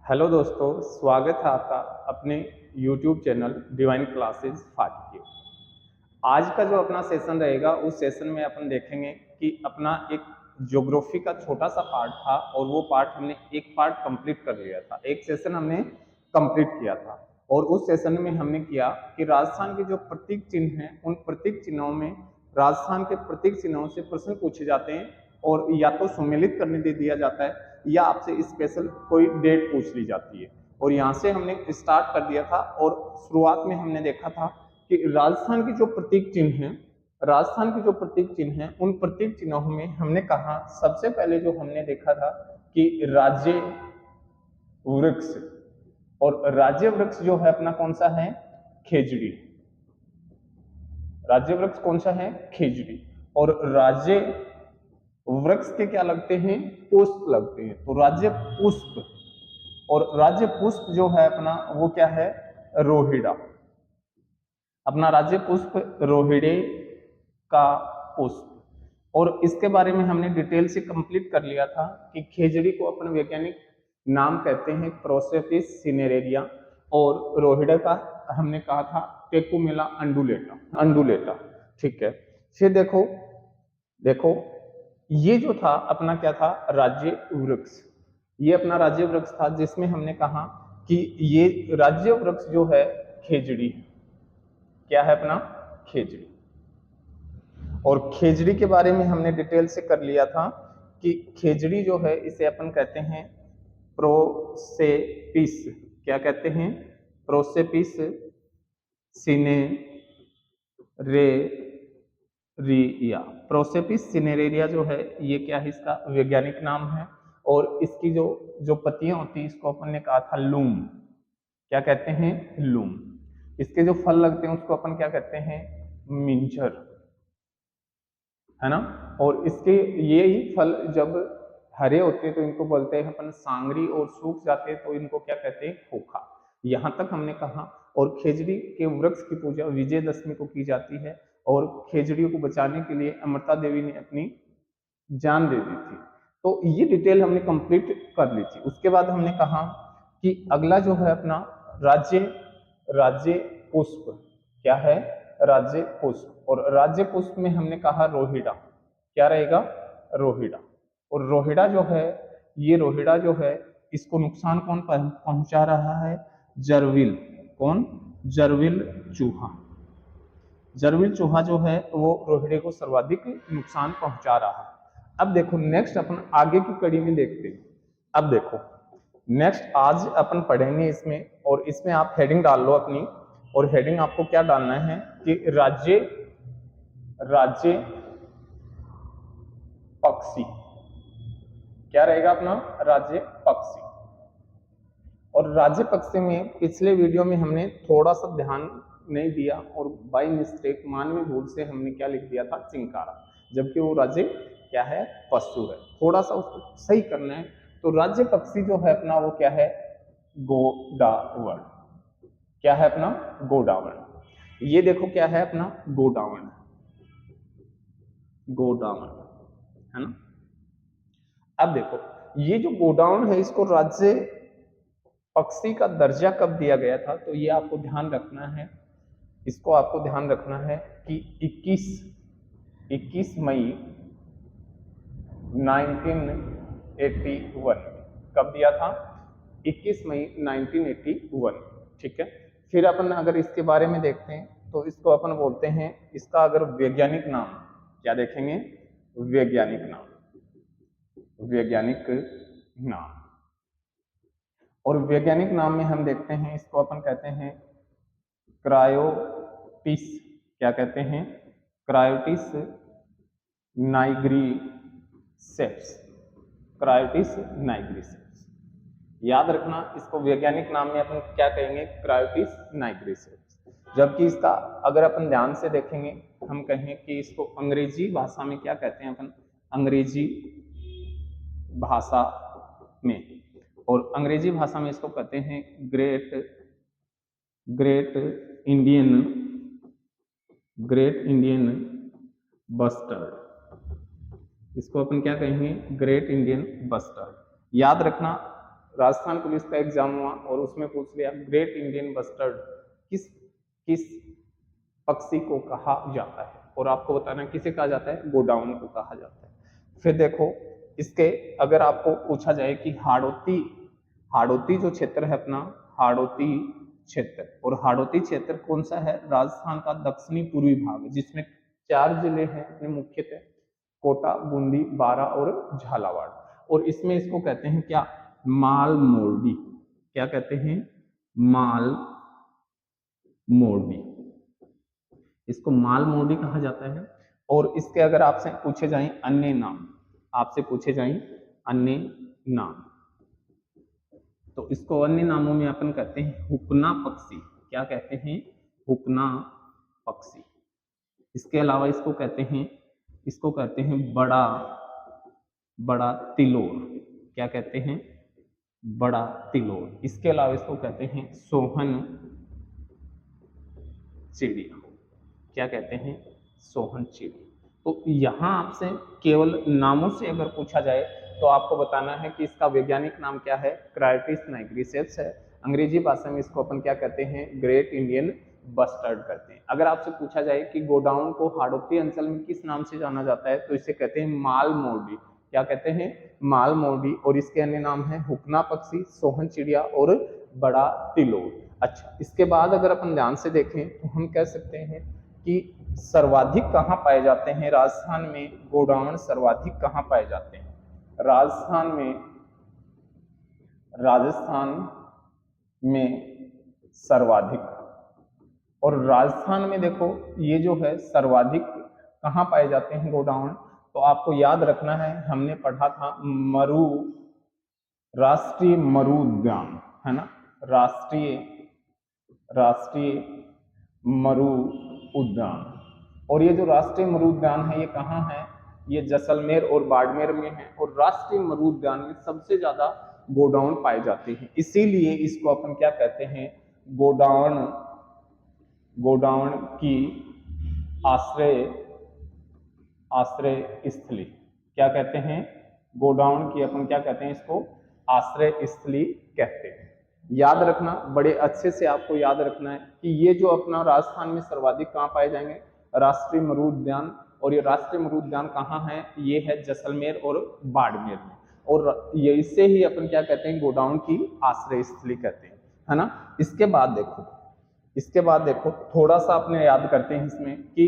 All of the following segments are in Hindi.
हेलो दोस्तों, स्वागत है आपका अपने YouTube चैनल डिवाइन क्लासेस फाकी के। आज का जो अपना सेशन रहेगा उस सेशन में अपन देखेंगे कि अपना एक ज्योग्राफी का छोटा सा पार्ट था और वो पार्ट हमने एक पार्ट कंप्लीट कर लिया था, एक सेशन हमने कंप्लीट किया था। और उस सेशन में हमने किया कि राजस्थान के जो प्रतीक चिन्ह हैं उन प्रतीक चिन्हों में राजस्थान के प्रतीक चिन्हों से प्रश्न पूछे जाते हैं और या तो सम्मिलित करने दे दिया जाता है या आपसे स्पेशल कोई डेट पूछ ली जाती है। और यहाँ से हमने स्टार्ट कर दिया था और शुरुआत में हमने देखा था कि राजस्थान की जो प्रतीक चिन्ह है, राजस्थान के जो प्रतीक चिन्ह हैं उन प्रतीक चिन्हों में हमने कहा सबसे पहले जो हमने देखा था कि राज्य वृक्ष। और राज्य वृक्ष जो है अपना कौन सा है? खेजड़ी। राज्य वृक्ष कौन सा है? खेजड़ी। और राज्य वृक्ष के क्या लगते हैं? पुष्प लगते हैं, तो राज्य पुष्प। और राज्य पुष्प जो है अपना वो क्या है? रोहिड़ा। अपना राज्य पुष्प रोहिड़े का पुष्प। और इसके बारे में हमने डिटेल से कंप्लीट कर लिया था कि खेजड़ी को अपन वैज्ञानिक नाम कहते हैं प्रोसेपिस सिनेरेरिया और रोहिड़ा का हमने कहा था टेकुमेला अंडुलेटा अंडुलेटा। ठीक है, फिर देखो देखो ये जो था अपना क्या था? राज्य वृक्ष। ये अपना राज्य वृक्ष था जिसमें हमने कहा कि ये राज्य वृक्ष जो है खेजड़ी। क्या है अपना? खेजड़ी। और खेजड़ी के बारे में हमने डिटेल से कर लिया था कि खेजड़ी जो है इसे अपन कहते हैं प्रोसेपिस। क्या कहते हैं? प्रोसेपिस सिनेरेरिया। प्रोसेपिस सिनेरेरिया जो है ये क्या है? इसका वैज्ञानिक नाम है। और इसकी जो जो पत्तियां होती है इसको अपन ने कहा था लूम। क्या कहते हैं? लूम। इसके जो फल लगते हैं उसको अपन क्या कहते हैं? मिंजर, है ना। और इसके ये ही फल जब हरे होते हैं तो इनको बोलते हैं अपन सांगरी, और सूख जाते हैं तो इनको क्या कहते हैं? खोखा। यहाँ तक हमने कहा। और खेजड़ी के वृक्ष की पूजा विजयदशमी को की जाती है और खेजड़ियों को बचाने के लिए अमृता देवी ने अपनी जान दे दी थी। तो ये डिटेल हमने कंप्लीट कर ली थी। उसके बाद हमने कहा कि अगला जो है अपना राज्य राज्य पुष्प। क्या है? राज्य पुष्प। और राज्य पुष्प में हमने कहा रोहिड़ा। क्या रहेगा? रोहिड़ा। और रोहिड़ा जो है, ये रोहिड़ा जो है इसको नुकसान कौन पहुंचा रहा है? जरविल। कौन? जरविल चूहा। जरविल चूहा जो है वो रोहिड़े को सर्वाधिक नुकसान पहुंचा रहा है। अब देखो नेक्स्ट अपन आगे की कड़ी में देखते हैं। अब देखो नेक्स्ट आज अपन पढ़ेंगे इसमें, और इसमें आप हेडिंग डाल लो अपनी। और हेडिंग आपको क्या डालना है कि राज्य राज्य पक्षी। क्या रहेगा अपना? राज्य पक्षी। और राज्य पक्षी में पिछले वीडियो में हमने थोड़ा सा ध्यान नहीं दिया और बाई मिस्टेक मानवीय भूल से हमने क्या लिख दिया था? चिंकारा, जबकि वो राज्य क्या है? पशु है। थोड़ा सा उसको सही करना है। तो राज्य पक्षी जो है अपना वो क्या है? गोडावण। क्या है अपना? गोडावण। ये देखो क्या है अपना? गोडावण। गोडावण, है ना। अब देखो ये जो गोडाउन है इसको राज्य पक्षी का दर्जा कब दिया गया था? तो ये आपको ध्यान रखना है, इसको आपको ध्यान रखना है कि 21 मई 1981 कब दिया था? 21 मई 1981। ठीक है। फिर अपन अगर इसके बारे में देखते हैं तो इसको अपन बोलते हैं, इसका अगर वैज्ञानिक नाम क्या देखेंगे? वैज्ञानिक नाम। वैज्ञानिक नाम। और वैज्ञानिक नाम में हम देखते हैं इसको अपन कहते हैं क्रायोटिस। क्या कहते हैं? क्रायोटिस नाइग्रीसेप्स। क्रायोटिस नाइग्रीसेप्स। याद रखना इसको वैज्ञानिक नाम में अपन क्या कहेंगे? क्रायोटिस नाइग्रीसेप्स। जबकि इसका अगर अपन ध्यान से देखेंगे हम कहें कि इसको अंग्रेजी भाषा में क्या कहते हैं अपन? अंग्रेजी भाषा में। और अंग्रेजी भाषा में इसको कहते हैं ग्रेट इंडियन बस्टर्ड। इसको अपन क्या कहेंगे? Great Indian bustard. याद रखना राजस्थान पुलिस का एग्जाम हुआ और उसमें पूछ लिया ग्रेट इंडियन बस्टर्ड किस किस पक्षी को कहा जाता है, और आपको बताना है किसे कहा जाता है, गोडाउन को कहा जाता है। फिर देखो इसके अगर आपको पूछा जाए कि हाड़ौती, हाड़ौती जो क्षेत्र है अपना, हाड़ौती क्षेत्र, और हाड़ौती क्षेत्र कौन सा है, राजस्थान का दक्षिणी पूर्वी भाग, जिसमें 4 जिले हैं अपने मुख्यतः, कोटा, बूंदी, बारा और झालावाड़। और इसमें इसको कहते हैं क्या, माल मोरडी। क्या कहते हैं, माल मोरडी, इसको माल मोरडी कहा जाता है। और इसके अगर आपसे पूछे जाएं अन्य नाम, आपसे पूछे जाएं अन्य नाम, तो इसको अन्य नामों में अपन कहते हैं हुकना पक्षी। क्या कहते हैं, हुकना पक्षी। इसके अलावा इसको कहते हैं बड़ा बड़ा तिलोर। क्या कहते हैं, बड़ा तिलोर। इसके अलावा इसको कहते हैं सोहन चिड़िया। क्या कहते हैं, सोहन चिड़िया। तो यहां आपसे केवल नामों से अगर पूछा जाए तो आपको बताना है कि इसका वैज्ञानिक नाम क्या है, क्राइटिस नाइग्रिसेप्स है। अंग्रेजी भाषा में इसको अपन क्या कहते हैं, ग्रेट इंडियन बस्टर्ड कहते हैं। अगर आपसे पूछा जाए कि गोडाउन को हाड़ौती अंचल में किस नाम से जाना जाता है, तो इसे कहते हैं माल मोरडी। क्या कहते हैं, माल मोरडी। और इसके अन्य नाम है हुकना पक्षी, सोहन चिड़िया और बड़ा तिलोर। अच्छा, इसके बाद अगर अपन ध्यान से देखें तो हम कह सकते हैं कि सर्वाधिक कहाँ पाए जाते हैं, राजस्थान में गोडाउन सर्वाधिक कहाँ पाए जाते हैं, राजस्थान में सर्वाधिक। और राजस्थान में देखो ये जो है सर्वाधिक कहाँ पाए जाते हैं गोडाउन, तो आपको याद रखना है, हमने पढ़ा था राष्ट्रीय मरु उद्यान, है ना, राष्ट्रीय मरु उद्यान। और ये जो राष्ट्रीय मरु उद्यान है ये कहाँ है, ये जैसलमेर और बाड़मेर में है। और राष्ट्रीय मरु उद्यान में सबसे ज्यादा गोडाउन पाए जाते हैं, इसीलिए इसको अपन क्या कहते हैं, गोडाउन की आश्रय स्थली। क्या कहते हैं, गोडाउन की अपन क्या कहते हैं, इसको आश्रय स्थली कहते हैं। याद रखना, बड़े अच्छे से आपको याद रखना है कि ये जो अपना राजस्थान में सर्वाधिक कहाँ पाए जाएंगे, राष्ट्रीय मरु उद्यान। और ये राष्ट्रीय मरु उद्यान कहाँ है, ये है जैसलमेर और बाड़मेर में। और ये इससे ही अपन क्या कहते हैं, गोडाउन की आश्रय स्थली कहते हैं, है ना। इसके बाद देखो थोड़ा सा अपने याद करते हैं इसमें कि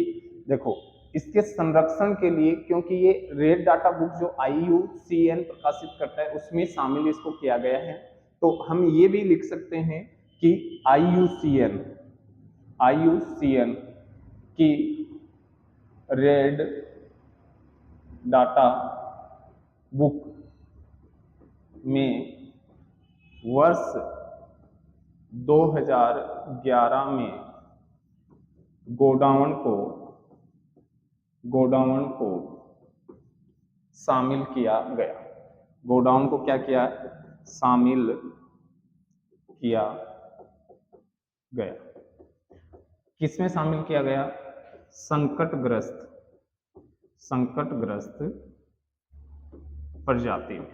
देखो इसके संरक्षण के लिए, क्योंकि ये रेड डाटा बुक जो IUCN प्रकाशित करता है उसमें शामिल इसको किया गया है, तो हम ये भी लिख सकते हैं कि IUCN की रेड डाटा बुक में वर्ष 2011 में गोडाउन को शामिल किया गया। गोडाउन को क्या किया, शामिल किया गया। किसमें शामिल किया गया, संकटग्रस्त प्रजाति में।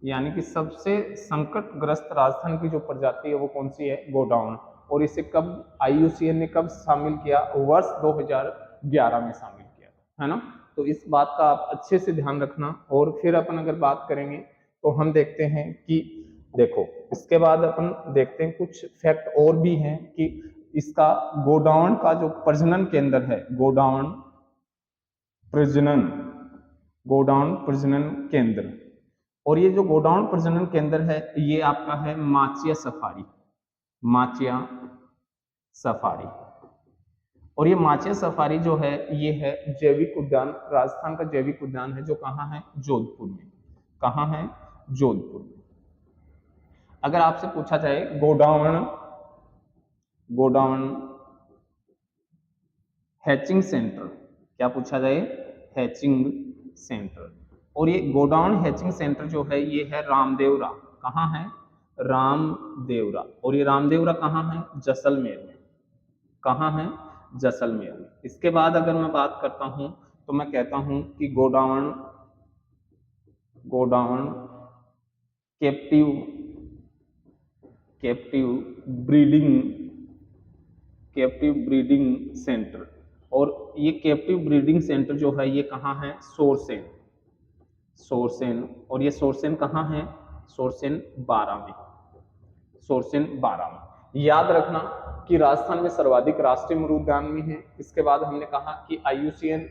यानी कि सबसे संकटग्रस्त राजस्थान की जो प्रजाति है वो कौन सी है, गोडाउन। और इसे कब IUCN ने कब शामिल किया, वर्ष 2011 में शामिल किया, है ना। तो इस बात का आप अच्छे से ध्यान रखना। और फिर अपन अगर बात करेंगे तो हम देखते हैं कि देखो इसके बाद अपन देखते हैं कुछ फैक्ट और भी हैं कि इसका गोडाउन का जो प्रजनन केंद्र है, गोडाउन प्रजनन केंद्र, और ये जो गोडाउन प्रजनन केंद्र है ये आपका है माचिया सफारी। और ये माचिया सफारी जो है ये है जैविक उद्यान, राजस्थान का जैविक उद्यान है, जो कहाँ है, जोधपुर में। कहाँ है, जोधपुर में। अगर आपसे पूछा जाए गोडाउन हैचिंग सेंटर, क्या पूछा जाए, हैचिंग सेंटर। और ये गोडाउन हैचिंग सेंटर जो है ये है रामदेवरा। कहाँ है, रामदेवरा। और ये रामदेवरा कहाँ है, जैसलमेर में। कहाँ है, जैसलमेर में। इसके बाद अगर मैं बात करता हूं तो मैं कहता हूं कि godown captive captive breeding captive breeding centre. और ये कैप्टिव ब्रीडिंग सेंटर जो है ये कहाँ है? सोरसेन। सोरसेन। और ये सोरसेन कहाँ है? सोरसेन 12 में। सोरसेन 12 में। याद रखना कि राजस्थान में सर्वाधिक राष्ट्रीय मृग उद्यान में है। इसके बाद हमने कहा कि IUCN,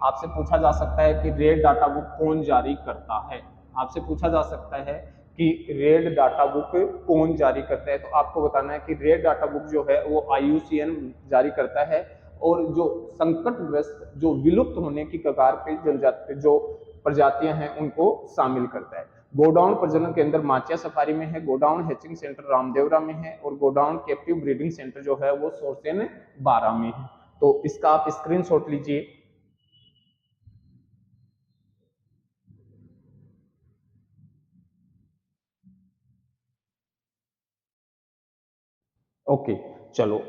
आपसे पूछा जा सकता है कि रेड डाटा बुक कौन जारी करता है। आपसे पूछा जा सकता है कि रेड डाटा बुक कौन जारी करता है, तो आपको बताना है कि रेड डाटा बुक जो है वो IUCN जारी करता है। और जो संकटग्रस्त, जो विलुप्त होने की कगार पे जनजाति, जो प्रजातियां हैं, उनको शामिल करता है। गोडाउन प्रजनन केंद्र माचिया सफारी में है, गोडाउन हैचिंग सेंटर रामदेवरा में है, और गोडाउन कैप्टिव ब्रीडिंग सेंटर जो है वो सोरसेन 12 में है। तो इसका आप स्क्रीनशॉट लीजिए। ओके, चलो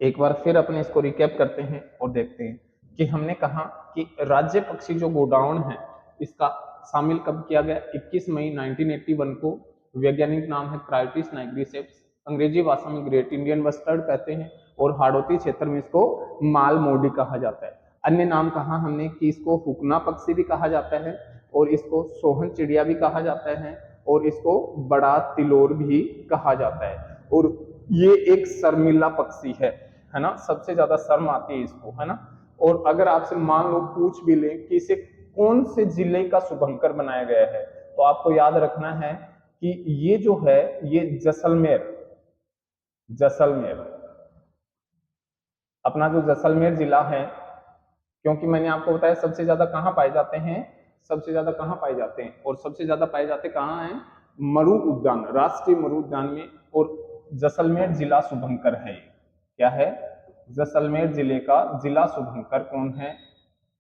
एक बार फिर अपने इसको रिकैप करते हैं और देखते हैं कि हमने कहा कि राज्य पक्षी जो गोडाउन है इसका शामिल कब किया गया? 21 मई 1981 को। वैज्ञानिक नाम है क्राइटिस नाइग्रिसेप्स, अंग्रेजी भाषा में ग्रेट इंडियन बस्टर्ड कहते हैं, और हाड़ौती क्षेत्र में इसको मालमोडी कहा जाता है। अन्य नाम कहा हमने कि इसको हुकना पक्षी भी कहा जाता है, और इसको सोहन चिड़िया भी कहा जाता है, और इसको बड़ा तिलोर भी कहा जाता है। और ये एक शर्मिला पक्षी है ना, सबसे ज्यादा शर्म आती है इसको, है ना। और अगर आपसे मान लो पूछ भी ले कि इसे कौन से जिले का शुभंकर बनाया गया है, तो आपको याद रखना है कि ये जो है ये जैसलमेर, जैसलमेर, अपना जो जैसलमेर जिला है, क्योंकि मैंने आपको बताया सबसे ज्यादा कहाँ पाए जाते हैं, सबसे ज्यादा कहाँ पाए जाते हैं, और सबसे ज्यादा पाए जाते कहाँ हैं? मरु उद्यान, राष्ट्रीय मरु उद्यान में। और जैसलमेर जिला शुभंकर है। क्या है? जैसलमेर जिले का जिला शुभंकर कौन है?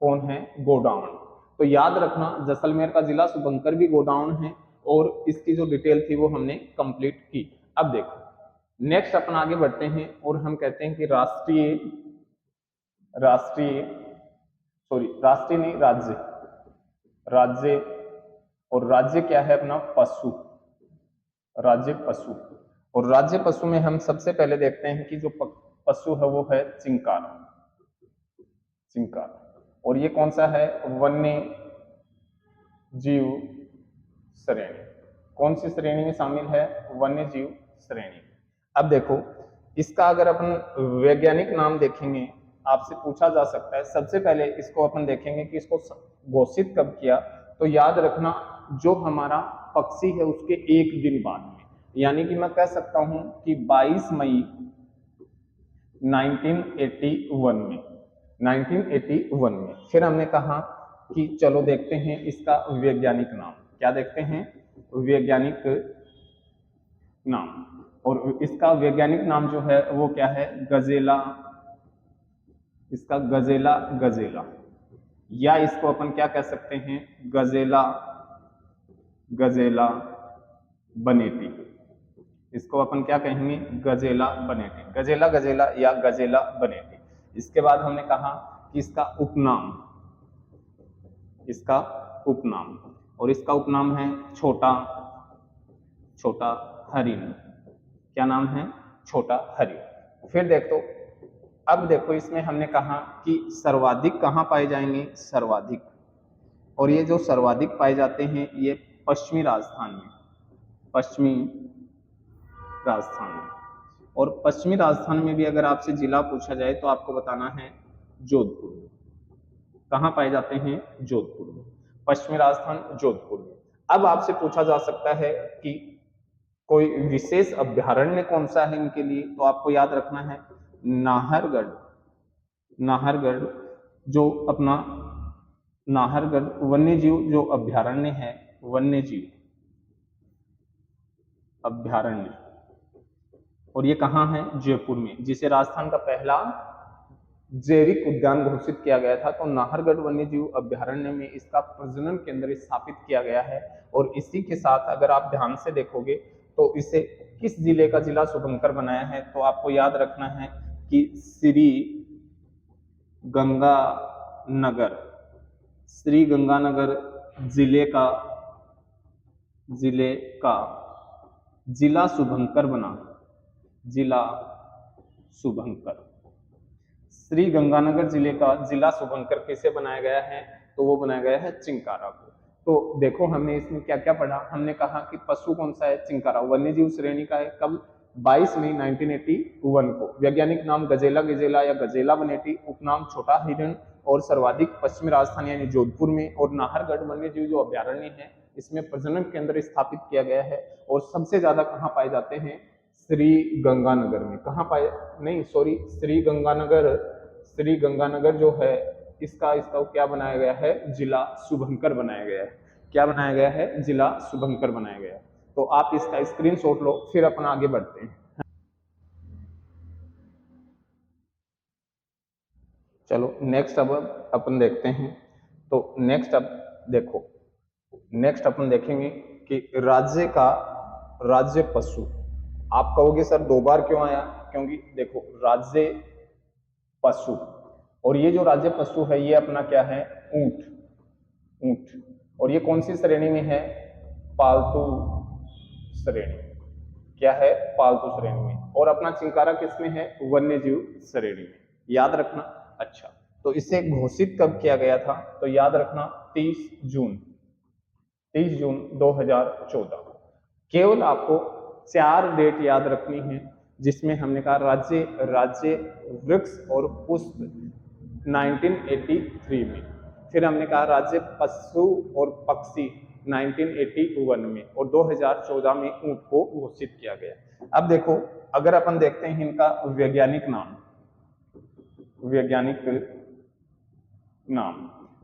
कौन है? गोडाउन। तो याद रखना जैसलमेर का जिला शुभंकर भी गोडाउन है, और इसकी जो डिटेल थी वो हमने कंप्लीट की। अब देखो नेक्स्ट अपन आगे बढ़ते हैं और हम कहते हैं कि राष्ट्रीय राष्ट्रीय सॉरी राष्ट्रीय नहीं, राज्य, राज्य। और राज्य क्या है अपना? पशु, राज्य पशु। और राज्य पशु में हम सबसे पहले देखते हैं कि जो पशु है वो है चिंकार, चिंकार। और ये कौन सा है? वन्य जीव श्रेणी। कौन सी श्रेणी में शामिल है? वन्य जीव श्रेणी। अब देखो इसका अगर अपन वैज्ञानिक नाम देखेंगे, आपसे पूछा जा सकता है, सबसे पहले इसको अपन देखेंगे कि इसको घोषित कब किया। तो याद रखना जो हमारा पक्षी है उसके एक दिन बाद में, यानी कि मैं कह सकता हूं कि 22 मई 1981 में, 1981 में। फिर हमने कहा कि चलो देखते हैं इसका वैज्ञानिक नाम। क्या देखते हैं? वैज्ञानिक नाम। और इसका वैज्ञानिक नाम जो है वो क्या है? गजेला, इसका गजेला, गजेला, या इसको अपन क्या कह सकते हैं? गजेला, गजेला बनेटी। इसको अपन क्या कहेंगे? गजेला बनेटी, गजेला, गजेला या गजेला बनेटी। इसके बाद हमने कहा कि इसका उपनाम, इसका उपनाम, और इसका उपनाम है छोटा, छोटा हरिण। क्या नाम है? छोटा हरिण। फिर देखो, अब देखो इसमें हमने कहा कि सर्वाधिक कहाँ पाए जाएंगे? सर्वाधिक। और ये जो सर्वाधिक पाए जाते हैं ये पश्चिमी राजस्थान में, पश्चिमी राजस्थान में। और पश्चिमी राजस्थान में भी अगर आपसे जिला पूछा जाए तो आपको बताना है जोधपुर। कहाँ पाए जाते हैं? जोधपुर में। पश्चिमी राजस्थान जोधपुर में। अब आपसे पूछा जा सकता है कि कोई विशेष अभ्यारण्य कौन सा है इनके लिए, तो आपको याद रखना है नाहरगढ़, नाहरगढ़ जो अपना नाहरगढ़ वन्यजीव जो अभ्यारण्य है, वन्यजीव अभ्यारण्य। और ये कहाँ है? जयपुर में, जिसे राजस्थान का पहला जैविक उद्यान घोषित किया गया था। तो नाहरगढ़ वन्यजीव अभ्यारण्य में इसका प्रजनन केंद्र स्थापित किया गया है। और इसी के साथ अगर आप ध्यान से देखोगे तो इसे किस जिले का जिला शुभंकर बनाया है? तो आपको याद रखना है कि श्री गंगानगर, श्री गंगानगर जिले का जिले का जिला शुभंकर बना, जिला शुभंकर। श्री गंगानगर जिले का जिला शुभंकर किसे बनाया गया है? तो वो बनाया गया है चिंकारा को। तो देखो हमने इसमें क्या क्या पढ़ा। हमने कहा कि पशु कौन सा है? चिंकारा। वन्य जीव श्रेणी का है। कब? 22 मई 1981 को। वैज्ञानिक नाम गजेला गिजेला या गजेला बनेटी, उपनाम छोटा हिरण, और सर्वाधिक पश्चिमी राजस्थान यानी जोधपुर में। और नाहरगढ़ वन्य जीव जो अभ्यारण्य है इसमें प्रजनन केंद्र स्थापित किया गया है। और सबसे ज्यादा कहाँ पाए जाते हैं? श्री गंगानगर में। कहाँ पाए? नहीं सॉरी, श्री गंगानगर जो है इसका क्या बनाया गया है? जिला शुभंकर बनाया गया है। क्या बनाया गया है? जिला शुभंकर बनाया गया है। तो आप इसका स्क्रीनशॉट लो, फिर अपन आगे बढ़ते हैं। चलो नेक्स्ट अब अपन देखते हैं। तो नेक्स्ट अब देखो, नेक्स्ट अपन देखेंगे कि राज्य पशु। आप कहोगे सर 2 बार क्यों आया? क्योंकि देखो राज्य पशु, और ये जो राज्य पशु है ये अपना क्या है? ऊंट। ऊंट। और ये कौन सी श्रेणी में है? पालतू श्रेणी। क्या है? पालतू श्रेणी में। और अपना चिंकारा किसमें है? वन्य जीव श्रेणी में। याद रखना। अच्छा, तो इसे घोषित कब किया गया था? तो याद रखना 30 जून 2014। केवल आपको 4 डेट याद रखनी है, जिसमें हमने कहा राज्य वृक्ष और पुष्प 1983 में। फिर हमने कहा राज्य पशु और पक्षी 1981 में। और 2014 में ऊंट को घोषित किया गया। अब देखो, अगर अपन देखते हैं इनका वैज्ञानिक नाम,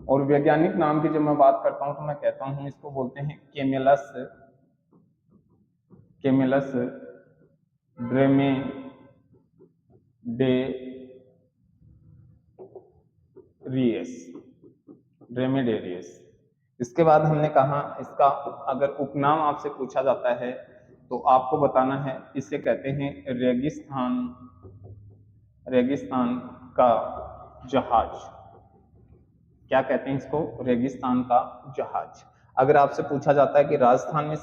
और वैज्ञानिक नाम की जब मैं बात करता हूं तो मैं कहता हूं इसको बोलते हैं केमेलस ड्रेमेडेरियस। इसके बाद हमने कहा इसका अगर उपनाम आपसे पूछा जाता है तो आपको बताना है, इसे कहते हैं रेगिस्तान का जहाज। क्या कहते हैं इसको? रेगिस्तान का जहाज। अगर आपसे पूछा जाता है कि राजस्थान में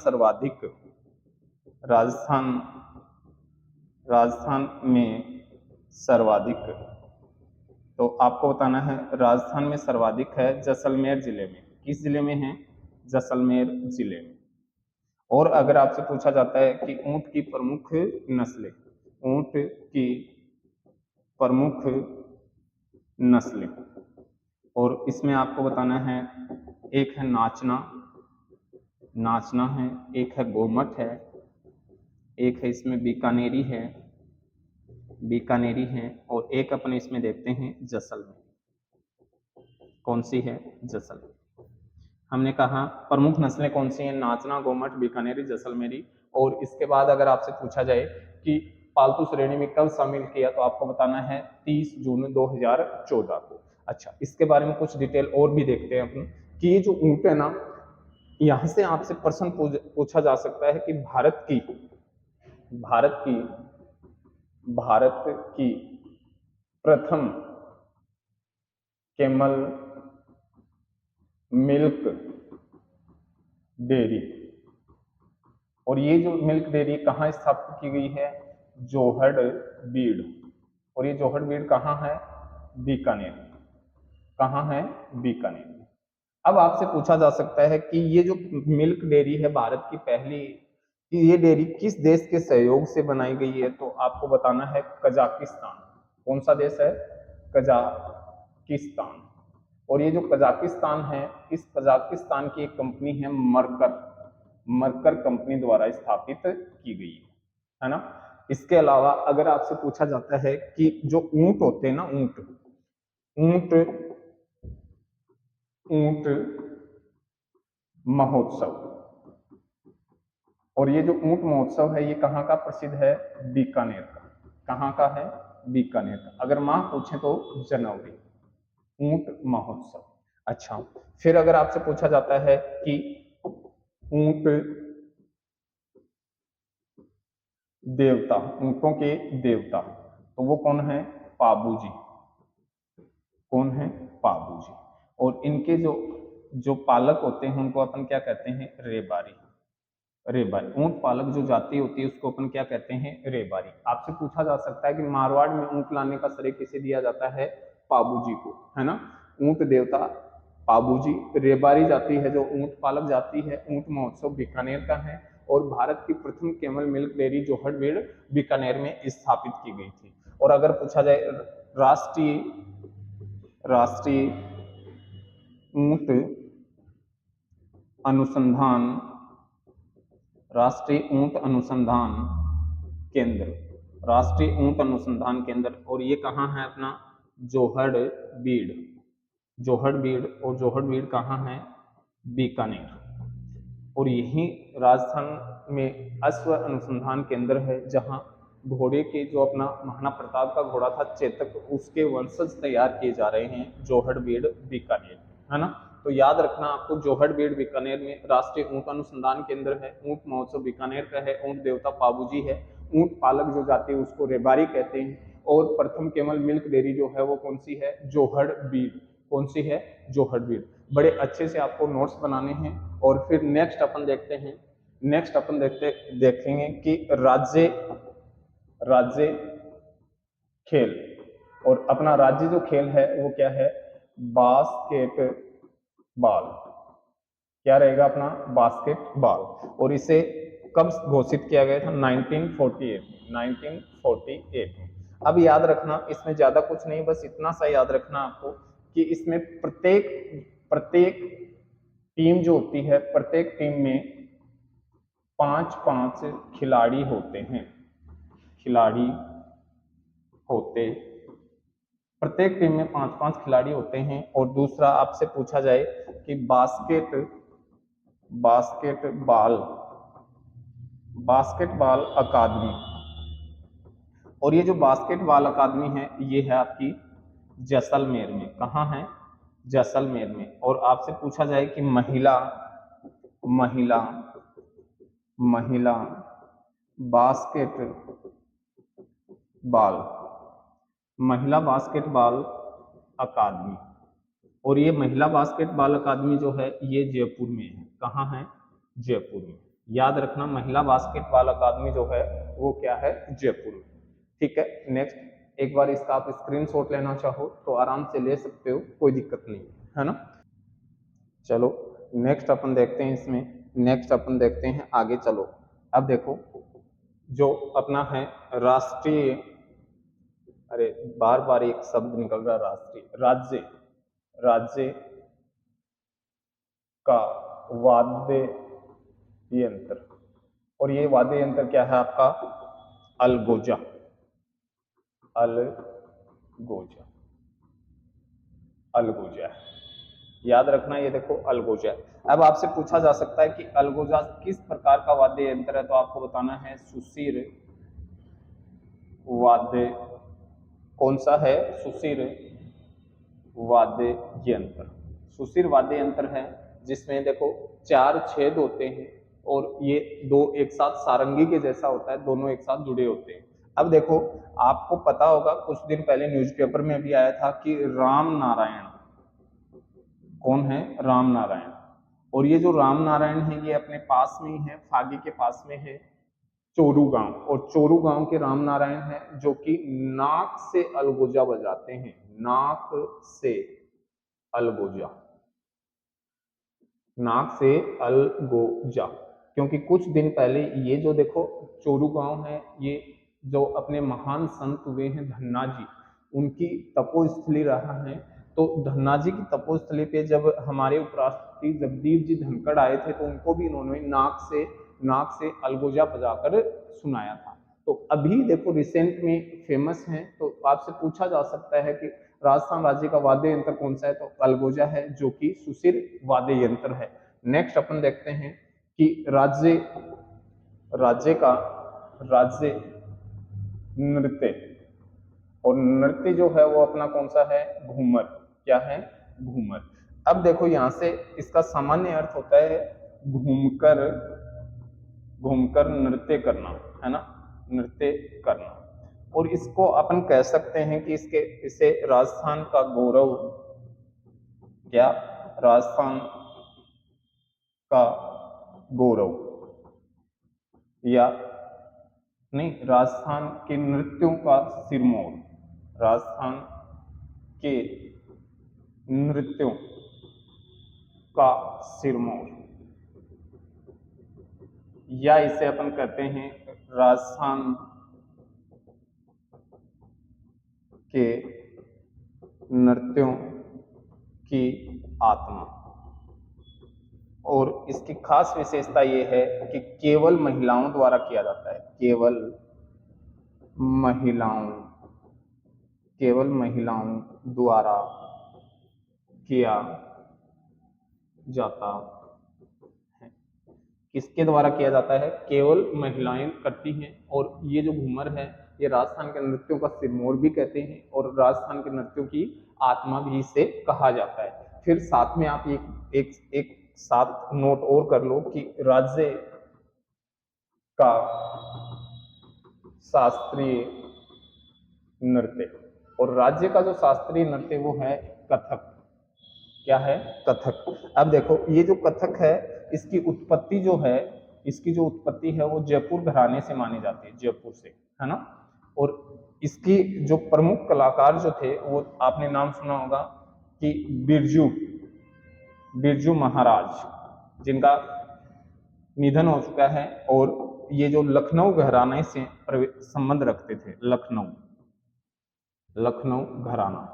सर्वाधिक, तो आपको बताना है राजस्थान में सर्वाधिक है जैसलमेर जिले में। किस जिले में है? जैसलमेर जिले में। और अगर आपसे पूछा जाता है कि ऊंट की प्रमुख नस्लें, ऊंट की प्रमुख नस्लें, और इसमें आपको बताना है एक है नाचना है, एक है गोमट है, एक है इसमें बीकानेरी है, और एक अपन इसमें देखते हैं जैसलमेर। कौन सी है? जैसलमेर। हमने कहा प्रमुख नस्लें कौन सी हैं? नाचना, गोमट, बीकानेरी, जैसलमेरी। और इसके बाद अगर आपसे पूछा जाए कि पालतू श्रेणी में कब शामिल किया, तो आपको बताना है 30 जून 2014 को। अच्छा, इसके बारे में कुछ डिटेल और भी देखते हैं अपन कि ये जो ऊंट है ना, यहां से आपसे प्रश्न पूछा जा सकता है कि भारत की प्रथम कैमल मिल्क डेयरी, और ये जो मिल्क डेयरी कहाँ स्थापित की गई है? जोहड़बीड़। और ये जोहड़बीड़ कहाँ है? बीकानेर। कहाँ है? बीकानेर। अब आपसे पूछा जा सकता है कि ये जो मिल्क डेयरी है भारत की पहली, कि ये डेयरी किस देश के सहयोग से बनाई गई है? तो आपको बताना है कजाकिस्तान। कौन सा देश है? कजाकिस्तान। और ये जो कजाकिस्तान है, इस कजाकिस्तान की एक कंपनी है मरकर कंपनी द्वारा स्थापित की गई है ना। इसके अलावा अगर आपसे पूछा जाता है कि जो ऊंट होते हैं ना, ऊंट महोत्सव, और ये जो ऊंट महोत्सव है ये कहाँ का प्रसिद्ध है? बीकानेर का। कहाँ का है? बीकानेर का। अगर माह पूछे तो जनवरी, ऊंट महोत्सव। अच्छा, फिर अगर आपसे पूछा जाता है कि ऊंट देवता, ऊंटों के देवता, तो वो कौन है? पाबू जी। कौन है? पाबू जी। और इनके जो पालक होते हैं उनको अपन क्या कहते हैं? रेबारी। रेबारी। ऊंट पालक जो जाति होती है उसको अपन क्या कहते हैं, रेबारी। आपसे पूछा जा सकता है कि मारवाड़ में ऊंट लाने का श्रेय किसे दिया जाता है, पाबूजी को, है ना। ऊंट देवता पाबूजी। रेबारी जाति है जो ऊंट पालक जाति है, ऊंट महोत्सव बीकानेर का है। और भारत की प्रथम कैमल मिल्क डेयरी जोहड़बेड़ बीकानेर में स्थापित की गई थी। और अगर पूछा जाए राष्ट्रीय राष्ट्रीय ऊंट अनुसंधान राष्ट्रीय ऊंट अनुसंधान केंद्र, राष्ट्रीय ऊंट अनुसंधान केंद्र, और ये कहाँ है अपना, जोहड़बीड़। जोहड़बीड़, और जोहड़बीड़ कहाँ है, बीकानेर। और यही राजस्थान में अश्व अनुसंधान केंद्र है जहाँ घोड़े के जो अपना महाराणा प्रताप का घोड़ा था चेतक, उसके वंशज तैयार किए जा रहे हैं जोहड़बीड़ बीकानेर, है ना। तो याद रखना आपको, जोहड़बीड़ बीकानेर में राष्ट्रीय ऊंट अनुसंधान केंद्र है, ऊंट महोत्सव बीकानेर का है, ऊंट देवता पाबूजी है, ऊंट पालक जो जाती है उसको रेबारी कहते हैं, और प्रथम कैमल मिल्क डेयरी जो है वो कौन सी है, जोहड़बीड़। कौन सी है, जोहड़बीड़। बड़े अच्छे से आपको नोट्स बनाने हैं। और फिर नेक्स्ट अपन देखते हैं, नेक्स्ट अपन देखेंगे कि राज्य राज्य खेल, और अपना राज्य जो खेल है वो क्या है, बास्केटबॉल। क्या रहेगा अपना, बास्केटबॉल। और इसे कब घोषित किया गया था, 1948 में। अब याद रखना, इसमें ज्यादा कुछ नहीं, बस इतना सा याद रखना आपको कि इसमें प्रत्येक प्रत्येक टीम जो होती है, प्रत्येक टीम में 5-5 खिलाड़ी होते हैं, खिलाड़ी होते प्रत्येक टीम में 5-5 खिलाड़ी होते हैं। और दूसरा आपसे पूछा जाए कि बास्केटबॉल बास्केटबॉल अकादमी, और ये जो बास्केटबॉल अकादमी है ये है आपकी जैसलमेर में। कहाँ है, जैसलमेर में। और आपसे पूछा जाए कि महिला महिला महिला बास्केटबॉल महिला बास्केटबॉल अकादमी, और ये महिला बास्केटबॉल अकादमी जो है ये जयपुर में है। कहाँ है, जयपुर में। याद रखना, महिला बास्केटबॉल अकादमी जो है वो क्या है, जयपुर में। ठीक है। नेक्स्ट, एक बार इसका आप स्क्रीनशॉट लेना चाहो तो आराम से ले सकते हो, कोई दिक्कत नहीं है ना। चलो नेक्स्ट अपन देखते हैं, इसमें नेक्स्ट अपन देखते हैं आगे। चलो अब देखो, जो अपना है राष्ट्रीय, अरे बार बार एक शब्द निकल रहा, राष्ट्रीय, राज्य का वाद्य यंत्र, और ये वाद्य यंत्र क्या है आपका, अलगोजा। अलगोजा अलगोजा याद रखना, ये देखो अलगोजा। अब आपसे पूछा जा सकता है कि अलगोजा किस प्रकार का वाद्य यंत्र है, तो आपको बताना है सुशिर वाद्य। कौन सा है, सुशिर वाद्य यंत्र। सुशिर वाद्य यंत्र है जिसमें देखो 4 छेद होते हैं, और ये दो एक साथ सारंगी के जैसा होता है, दोनों एक साथ जुड़े होते हैं। अब देखो, आपको पता होगा कुछ दिन पहले न्यूज़पेपर में भी आया था कि राम नारायण, कौन है, राम नारायण। और ये जो राम नारायण है ये अपने पास में ही है, फागी के पास में है, चोरू गांव। और चोरू गांव के राम नारायण है जो कि नाक से अलगोजा बजाते हैं, नाक से अलगोजा, नाक से अलगोजा। क्योंकि कुछ दिन पहले ये जो देखो चोरू गांव है, ये जो अपने महान संत हुए हैं धन्ना जी, उनकी तपोस्थली रहा है। तो धन्ना जी की तपोस्थली पे जब हमारे उपराष्ट्रपति जगदीप जी धनखड़ आए थे तो उनको भी इन्होंने नाक से अलगोजा बजाकर सुनाया था। तो अभी देखो रिसेंट में फेमस है, तो आपसे पूछा जा सकता है कि राजस्थान राज्य का वाद्य यंत्र कौन सा है, तो अलगोजा है जो कि सुशिर वाद्य यंत्र है। नेक्स्ट अपन देखते हैं कि राज्य का राज्य नृत्य, और नृत्य जो है वो अपना कौन सा है, घूमर। क्या है, घूमर। अब देखो यहां से इसका सामान्य अर्थ होता है घूमकर घूमकर नृत्य करना, है ना, नृत्य करना। और इसको अपन कह सकते हैं कि इसे राजस्थान का गौरव, क्या, राजस्थान का गौरव, या नहीं, राजस्थान के नृत्यों का सिरमौर, राजस्थान के नृत्यों का सिरमौर, या इसे अपन कहते हैं राजस्थान के नृत्यों की आत्मा। और इसकी खास विशेषता ये है कि केवल महिलाओं द्वारा किया जाता है, केवल महिलाओं द्वारा किया जाता है। किसके द्वारा किया जाता है? केवल महिलाएं करती हैं। और ये जो घूमर है ये राजस्थान के नृत्यों का सिरमौर भी कहते हैं और राजस्थान के नृत्यों की आत्मा भी इसे कहा जाता है। फिर साथ में आप एक साथ नोट और कर लो कि राज्य का शास्त्रीय नृत्य, और राज्य का जो शास्त्रीय नृत्य वो है कथक। क्या है? कथक। अब देखो ये जो कथक है इसकी उत्पत्ति है वो जयपुर घराने से मानी जाती है, जयपुर से, है ना। और इसकी जो प्रमुख कलाकार जो थे वो आपने नाम सुना होगा कि बिरजू महाराज, जिनका निधन हो चुका है। और ये जो लखनऊ घराने से संबंध रखते थे, लखनऊ घराना।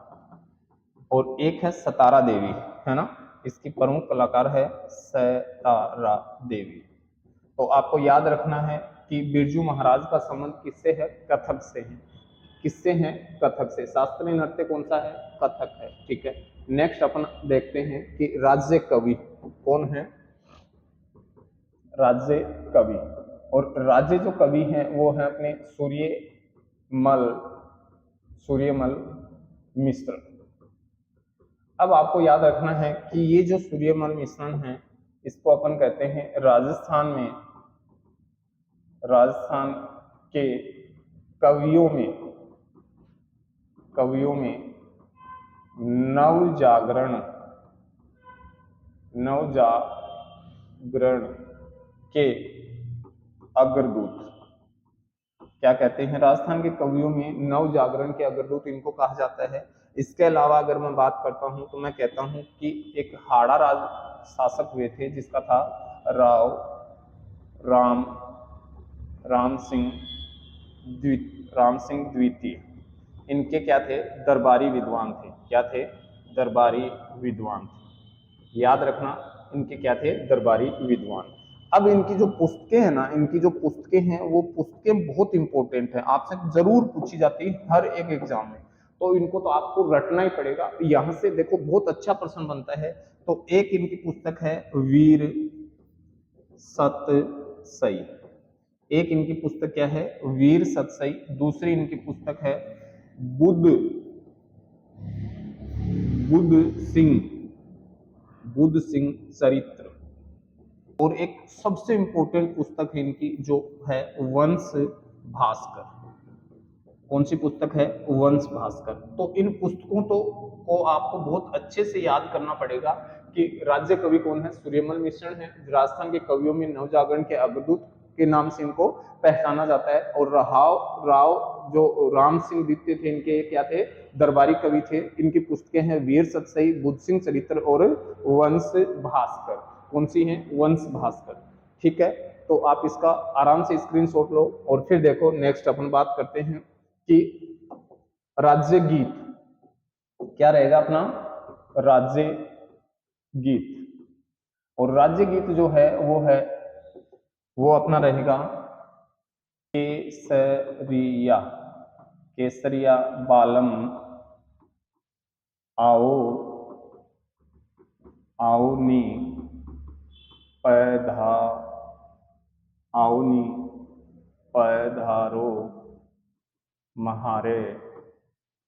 और एक है सतारा देवी, है ना, इसकी प्रमुख कलाकार है सतारा देवी। तो आपको याद रखना है कि बिरजू महाराज का संबंध किससे है? कथक से है। किससे है? कथक से। शास्त्रीय नृत्य कौन सा है? कथक है। ठीक है, नेक्स्ट अपन देखते हैं कि राज्य कवि कौन है? राज्य कवि। और राज्य जो कवि हैं वो है अपने सूर्यमल मिश्र। अब आपको याद रखना है कि ये जो सूर्यमल मिश्रण है इसको अपन कहते हैं राजस्थान के कवियों में नवजागरण के अग्रदूत। क्या कहते हैं? राजस्थान के कवियों में नवजागरण के अग्रदूत इनको कहा जाता है। इसके अलावा अगर मैं बात करता हूं तो मैं कहता हूं कि एक हाड़ा राज शासक हुए थे जिसका था राम सिंह द्वितीय। इनके क्या थे? दरबारी विद्वान थे। क्या थे? दरबारी विद्वान थे। याद रखना, इनके क्या थे? दरबारी विद्वान। अब इनकी जो पुस्तकें हैं ना, वो पुस्तकें बहुत इंपॉर्टेंट हैं, आपसे जरूर पूछी जाती है हर एक एग्जाम में। तो इनको तो आपको रटना ही पड़ेगा। यहां से देखो बहुत अच्छा प्रश्न बनता है। तो एक इनकी पुस्तक है वीर सतसई। एक इनकी पुस्तक क्या है? वीर सतसई। दूसरी इनकी पुस्तक है बुद्ध सिंह चरित्र। और एक सबसे इंपॉर्टेंट पुस्तक है इनकी जो है वंश भास्कर। कौन सी पुस्तक है? वंश भास्कर। तो इन पुस्तकों को आपको बहुत अच्छे से याद करना पड़ेगा कि राज्य कवि कौन है? सूर्यमल मिश्रण है। राजस्थान के कवियों में नवजागरण के अग्रदूत के नाम से इनको पहचाना जाता है। और राव जो राम सिंह द्वितीय थे, इनके क्या थे? दरबारी कवि थे। इनकी पुस्तकें हैं वीर सतसई, बुद्ध सिंह चरित्र और वंश भास्कर। कौन सी है? वंश भास्कर। ठीक है, तो आप इसका आराम से स्क्रीनशॉट लो। और फिर देखो नेक्स्ट अपन बात करते हैं कि राज्य गीत क्या रहेगा अपना? राज्य गीत। और राज्य गीत जो है वो अपना रहेगा केसरिया बालम आओनी पधारो म्हारे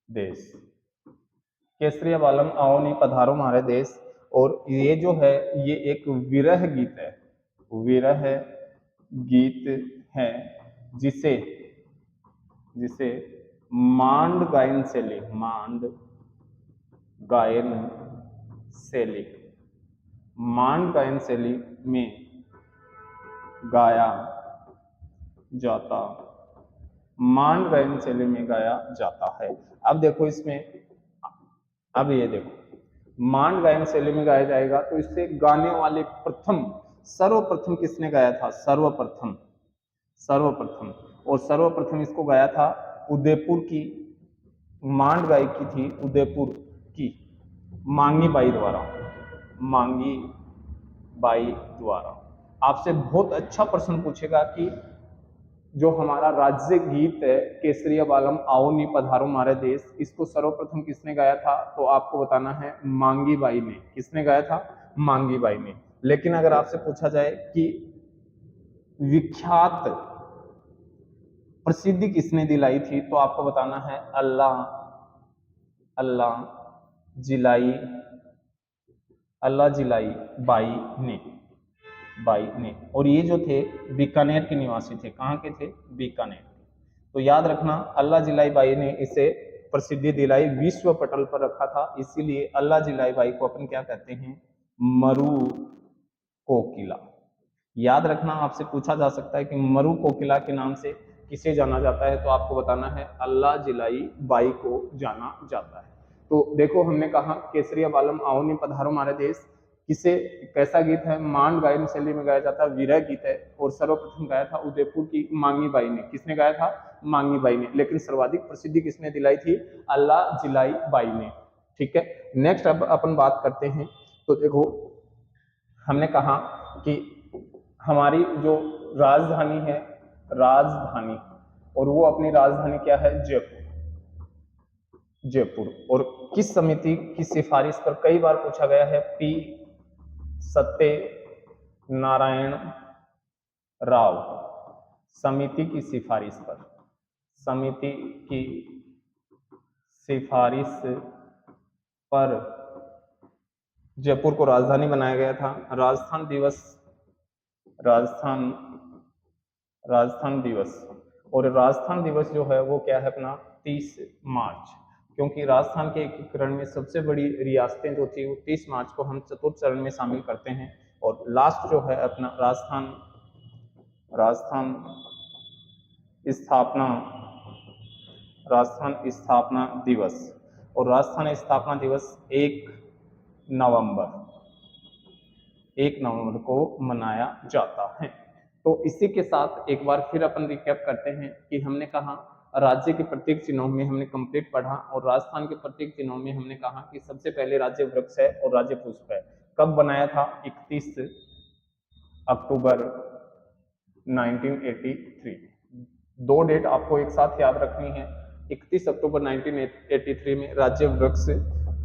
देश। केसरिया बालम आओनी पधारो म्हारे देश। और ये जो है ये एक विरह गीत है जिसे मांड गायन शैली में गाया जाता, मांड गायन शैली में गाया जाता है। अब देखो इसमें, अब ये देखो मांड गायन शैली में गाया जाएगा तो इससे गाने वाले प्रथम, सर्वप्रथम किसने गाया था? सर्वप्रथम, सर्वप्रथम, और सर्वप्रथम इसको गाया था उदयपुर की मांड गायकी थी, उदयपुर की मांगी बाई द्वारा, मांगी बाई द्वारा। आपसे बहुत अच्छा प्रश्न पूछेगा कि जो हमारा राज्य गीत है केसरिया बालम आओ नी पधारो मारे देश, इसको सर्वप्रथम किसने गाया था? तो आपको बताना है मांगी बाई ने। किसने गाया था? मांगी बाई ने। लेकिन अगर आपसे पूछा जाए कि विख्यात प्रसिद्धि किसने दिलाई थी, तो आपको बताना है अल्लाह, अल्लाह जिलाई, अल्लाह जिलाई बाई ने, बाई ने। और ये जो थे बीकानेर के निवासी थे। कहाँ के थे? बीकानेर। तो याद रखना अल्लाह जिलाई बाई ने इसे प्रसिद्धि दिलाई, विश्व पटल पर रखा था, इसीलिए अल्लाह जिलाई बाई को अपन क्या कहते हैं? मरु कोकिला। याद रखना आपसे पूछा जा सकता है कि मरु कोकिला के नाम से किसे जाना जाता है, तो आपको बताना है अल्लाह जिलाई बाई को जाना जाता है। तो देखो हमने कहा केसरिया बालम आओ नी पधारो मारे देश किसे, कैसा गीत है? मांड गायन शैली में गाया जाता है, विरह गीत है, और सर्वप्रथम गाया था उदयपुर की मांगी बाई ने। किसने गाया था? मांगी बाई ने। लेकिन सर्वाधिक प्रसिद्धि किसने दिलाई थी? अल्लाह जिलाई बाई ने। ठीक है, नेक्स्ट अब अपन बात करते हैं। तो देखो हमने कहा कि हमारी जो राजधानी है, राजधानी, और वो अपनी राजधानी क्या है? जयपुर, जयपुर। और किस समिति की सिफारिश पर, कई बार पूछा गया है, पी सत्य नारायण राव समिति की सिफारिश पर, समिति की सिफारिश पर जयपुर को राजधानी बनाया गया था। राजस्थान दिवस, राजस्थान, राजस्थान दिवस, और राजस्थान दिवस जो है वो क्या है अपना? 30 मार्च, क्योंकि राजस्थान के एकीकरण में सबसे बड़ी रियासतें जो थी वो 30 मार्च को हम चतुर्थ चरण में शामिल करते हैं। और लास्ट जो है अपना राजस्थान, राजस्थान स्थापना, राजस्थान स्थापना दिवस, और राजस्थान स्थापना दिवस 1 नवंबर, 1 नवंबर को मनाया जाता है। तो इसी के साथ एक बार फिर अपन रिकैप करते हैं कि हमने कहा राज्य के प्रत्येक चिन्हों में हमने कंप्लीट पढ़ा, और राजस्थान के प्रत्येक चिन्हों में हमने कहा कि सबसे पहले राज्य वृक्ष है और राज्य पुष्प है। कब बनाया था? 31 अक्टूबर 1983। दो डेट आपको एक साथ याद रखनी है। 31 अक्टूबर 1983 में राज्य वृक्ष,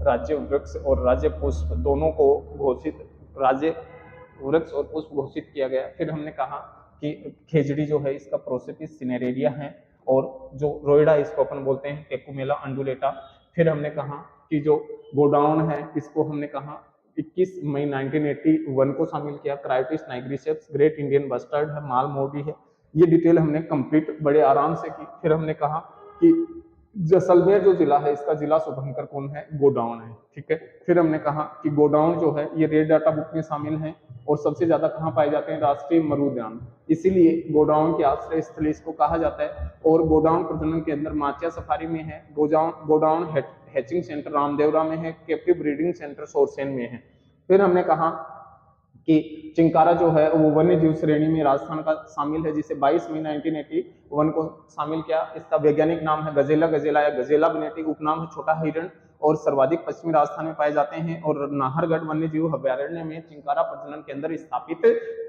राज्य वृक्ष और राज्य पुष्प दोनों को घोषित, राज्य वृक्ष और पुष्प घोषित किया गया। फिर हमने कहा कि खेजड़ी जो है इसका प्रोसेपिस सिनेरेरिया है, और जो रोइडा इसको अपन बोलते हैं टेकुमेला अंडुलेटा। फिर हमने कहा कि जो गोडाउन है इसको हमने कहा 21 मई 1981 को शामिल किया। क्राइटिस नाइग्रिसेप्स, ग्रेट इंडियन बस्टर्ड है, माल मोडी है। ये डिटेल हमने कंप्लीट बड़े आराम से की। फिर हमने कहा कि जैसलमेर जो जिला है इसका जिला शुभंकर कौन है? गोडाउन है। ठीक है, फिर हमने कहा कि गोडाउन जो है ये रेड डाटा बुक में शामिल है, और सबसे ज्यादा कहाँ पाए जाते हैं? राष्ट्रीय मरु उद्यान, इसीलिए गोडाउन के आश्रय स्थल इसको कहा जाता है। और गोडाउन प्रजनन के अंदर माचिया सफारी में है, गोडाउन हैचिंग सेंटर रामदेवरा में है, कैप्टिव ब्रीडिंग सेंटर सोरसेन में है। फिर हमने कहा कि चिंकारा जो है वो वन्य जीव श्रेणी में राजस्थान का शामिल है, जिसे 22 मई 1981 को शामिल किया। इसका वैज्ञानिक नाम है गजेला गजेला या गजेला बनेटी, उपनाम है छोटा हिरण, और सर्वाधिक पश्चिमी राजस्थान में पाए जाते हैं, और नाहरगढ़ वन्य जीव अभ्यारण्य में चिंकारा प्रजनन केंद्र स्थापित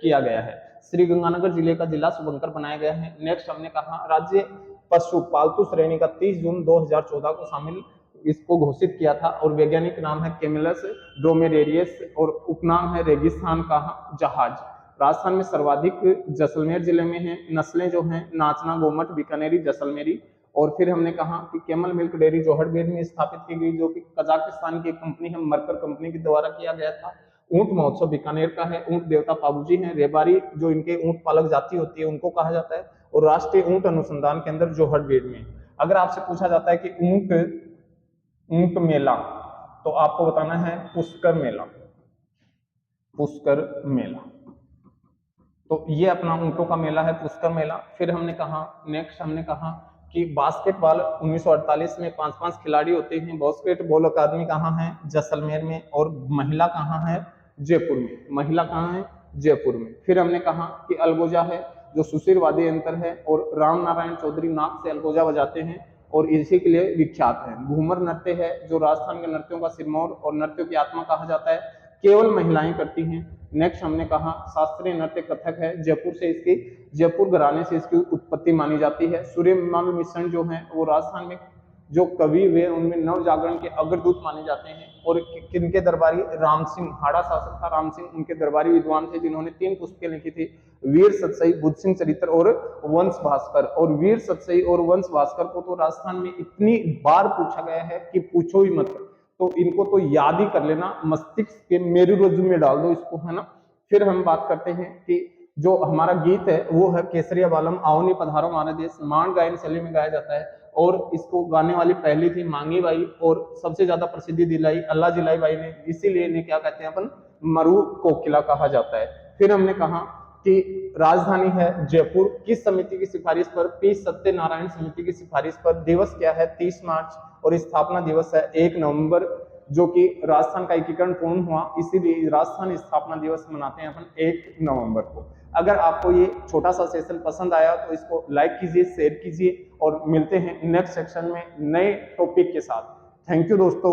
किया गया है। श्री गंगानगर जिले का जिला शुभंकर बनाया गया है। नेक्स्ट हमने कहा राज्य पशु पालतू श्रेणी का 30 जून 2014 को शामिल इसको घोषित किया था, और वैज्ञानिक नाम है कैमिलस ड्रोमेडेरियस, और उपनाम है रेगिस्तान का जहाज। राजस्थान में सर्वाधिक जैसलमेर जिले में है। नस्लें जो हैं नाचना, गोमट, बीकानेरी, जैसलमेरी। और फिर हमने कहा कि कैमल मिल्क डेयरी जोहड़बेर में स्थापित की गई, जो कि कजाकिस्तान की एक कंपनी है, मरकर कंपनी के द्वारा किया गया था। ऊंट महोत्सव बीकानेर का है, ऊंट देवता पाबूजी हैं। रेबारी जो इनके ऊंट पालक जाति होती है उनको कहा जाता है, और राष्ट्रीय ऊंट अनुसंधान केंद्र जोहड़बेर में। अगर आपसे पूछा जाता है कि ऊंट मेला, तो आपको बताना है पुष्कर मेला, पुष्कर मेला। तो ये अपना ऊंटों का मेला है, पुष्कर मेला। फिर हमने कहा नेक्स्ट हमने कहा कि बास्केटबॉल 1948 में 5-5 खिलाड़ी होते हैं। बास्केटबॉल अकादमी कहाँ है? जैसलमेर में। और महिला कहाँ है? जयपुर में। महिला कहाँ है? जयपुर में। फिर हमने कहा कि अलगोजा है जो सुशील वाद्य यंत्र है और राम नारायण चौधरी नाक से अलगोजा बजाते हैं और इसी के लिए विख्यात है। घूमर नृत्य है जो राजस्थान के नृत्यों का सिरमौर और नृत्यों की आत्मा कहा जाता है, केवल महिलाएं करती हैं। नेक्स्ट हमने कहा शास्त्रीय नृत्य कथक है, जयपुर से इसकी जयपुर घराने से इसकी उत्पत्ति मानी जाती है। सूर्यमल मिश्रण जो है वो राजस्थान में जो कवि हुए उनमें नव जागरण के अग्रदूत माने जाते हैं। और किनके दरबारी? राम सिंह, हाड़ा शासक था राम सिंह, उनके दरबारी विद्वान थे जिन्होंने 3 पुस्तकें लिखी थी, वीर सतसई, बुद्ध सिंह चरित्र और वंश भास्कर। और वीर सतसई और वंश भास्कर को तो राजस्थान में इतनी बार पूछा गया है कि पूछो ही मत, तो इनको तो याद ही कर लेना, मस्तिष्क के मेरुरज्जु में डाल दो इसको, है ना। फिर हम बात करते हैं कि जो हमारा गीत है वो है केसरिया बालम आओ नी पधारो हमारा देश, मांड गायन शैली में गाया जाता है। और इसको गाने वाली पहली थी मांगी बाई और सबसे ज्यादा प्रसिद्धि दिलाई अल्लाह जिलाई बाई ने, इसीलिए इन्हें क्या कहते हैं अपन? मरु कोकिला कहा जाता है। फिर हमने कहा कि राजधानी है जयपुर, किस समिति की सिफारिश पर? पी सत्यनारायण समिति की सिफारिश पर। दिवस क्या है? 30 मार्च। और स्थापना दिवस है 1 नवंबर, जो कि राजस्थान का एकीकरण पूर्ण हुआ, इसीलिए राजस्थान स्थापना दिवस मनाते हैं अपन 1 नवंबर को। अगर आपको ये छोटा सा सेशन पसंद आया तो इसको लाइक कीजिए, शेयर कीजिए और मिलते हैं नेक्स्ट सेक्शन में नए टॉपिक के साथ। थैंक यू दोस्तों।